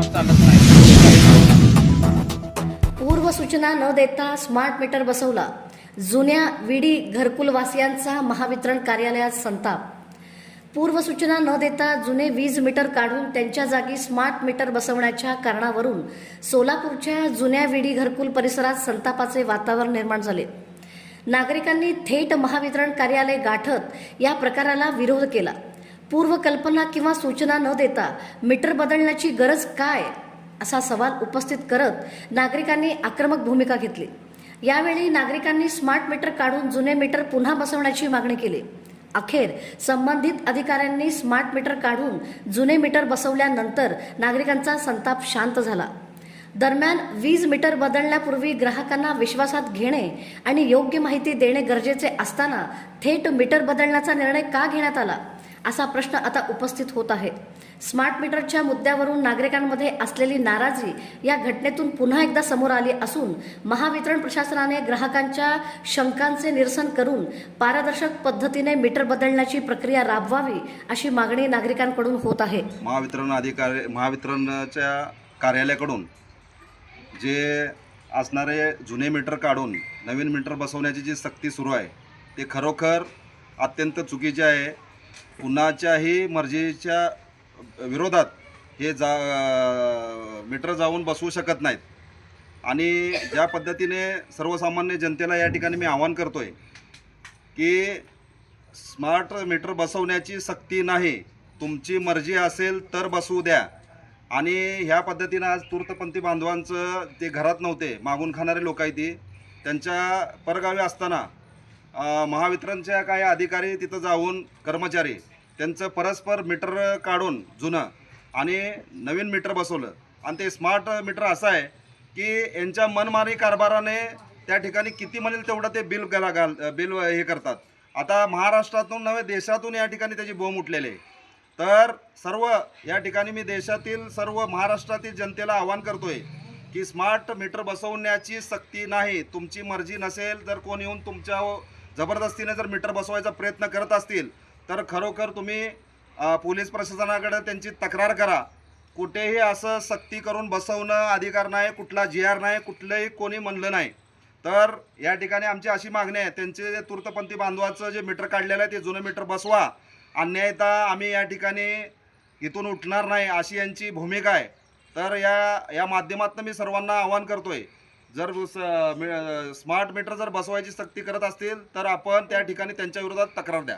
चालत नाही। पूर्व सूचना न देता स्मार्ट मीटर बसवला, जुन्या विडी घरकुल वासियांचा महावितरण कार्यालयात संताप। पूर्व सूचना न देता जुने वीज मीटर काढून त्यांच्या जागी स्मार्ट मीटर बसवण्याच्या कारणावरून सोलापूरच्या जुन्या विडी घरकुल परिसरात संतापाचे वातावरण निर्माण झाले। नागरिकांनी थेट महावितरण कार्यालय गाठत या प्रकाराला विरोध केला। पूर्वकल्पना किंवा सूचना न देता मीटर बदलण्याची गरज काय असा सवाल उपस्थित करत नागरिकांनी आक्रमक भूमिका घेतली। यावेळी नागरिकांनी स्मार्ट मीटर काढून जुने मीटर पुन्हा बसवण्याची मागणी केली। अखेर संबंधित अधिकाऱ्यांनी स्मार्ट मीटर काढून जुने मीटर बसवल्यानंतर नागरिकांचा संताप शांत झाला। दरम्यान वीज मीटर बदलण्यापूर्वी ग्राहकांना विश्वासात घेणे आणि योग्य माहिती देणे गरजेचे असताना थेट मीटर बदलण्याचा निर्णय का घेण्यात आला असा प्रश्न आता उपस्थित होत आहे। स्मार्ट मीटरच्या मुद्द्यावरून नागरिकांमध्ये असलेली नाराजी या घटनेतून पुन्हा एकदा समोर आली असून महावितरण प्रशासनाने ग्राहकांच्या शंकांचे निरसन करून पारदर्शक पद्धतीने मीटर बदलण्याची प्रक्रिया राबवावी अशी मागणी नागरिकांकडून होत आहे। महावितरणच्या कार्यालयाकडून जे असणारे जुने मीटर काढून नवीन मीटर बसवण्याची जी सक्ती सुरू आहे ते खरोखर अत्यंत चुकीचे आहे। कुणाच्याही मर्जीच्या विरोधात हे मीटर जाऊन बसवू शकत नाहीत आणि ज्या पद्धतीने सर्वसामान्य जनतेला या ठिकाणी मी आवाहन करतोय की स्मार्ट मीटर बसवण्याची सक्ती नाही, तुमची मर्जी असेल तर बसवू द्या। आणि ह्या पद्धतीनं आज तूर्तपंथी बांधवांचं ते घरात नव्हते, मागून खाणारे लोक आहेत ती त्यांच्या परगावी असताना महावितरणच्या काही अधिकारी तिथं जाऊन कर्मचारी त्यांचं परस्पर मीटर काढून जुनं आणि नवीन मीटर बसवलं। आणि ते स्मार्ट मीटर असं आहे की यांच्या मनमानी कारभाराने त्या ठिकाणी किती म्हणेल तेवढं ते बिल हे करतात। आता महाराष्ट्रातून नव्हे देशातून या ठिकाणी त्याची बोंब उठलेली आहे। तर सर्व या ठिकाणी मी देशातील सर्व महाराष्ट्रातील जनतेला आवाहन करतोय की स्मार्ट मीटर बसवण्याची सक्ती नाही, तुमची मर्जी नसेल तर कोण येऊन तुमच्या जबरदस्तीने जर मीटर बसवायचा प्रयत्न करत असतील तर खरोखर तुम्ही पोलीस प्रशासनाकडे त्यांची तक्रार करा। कुठेही असं सक्ती करून बसवणं अधिकार नाही, कुठला GR नाही, कुठलंही कोणी म्हणलं नाही। तर या ठिकाणी आमची अशी मागणी आहे, त्यांचे जे तूर्तपंथी बांधवाचं जे मीटर काढलेलं आहे ते जुनं मीटर बसवा, अन्यायता आम्ही या ठिकाणी इथून उठणार नाही अशी यांची भूमिका आहे। तर या माध्यमातून मी सर्वांना आवाहन करतोय, जर स्मार्ट मीटर जर बसवायची सक्ती करत असतील तर आपण त्या ठिकाणी त्यांच्या विरोधात तक्रार द्या।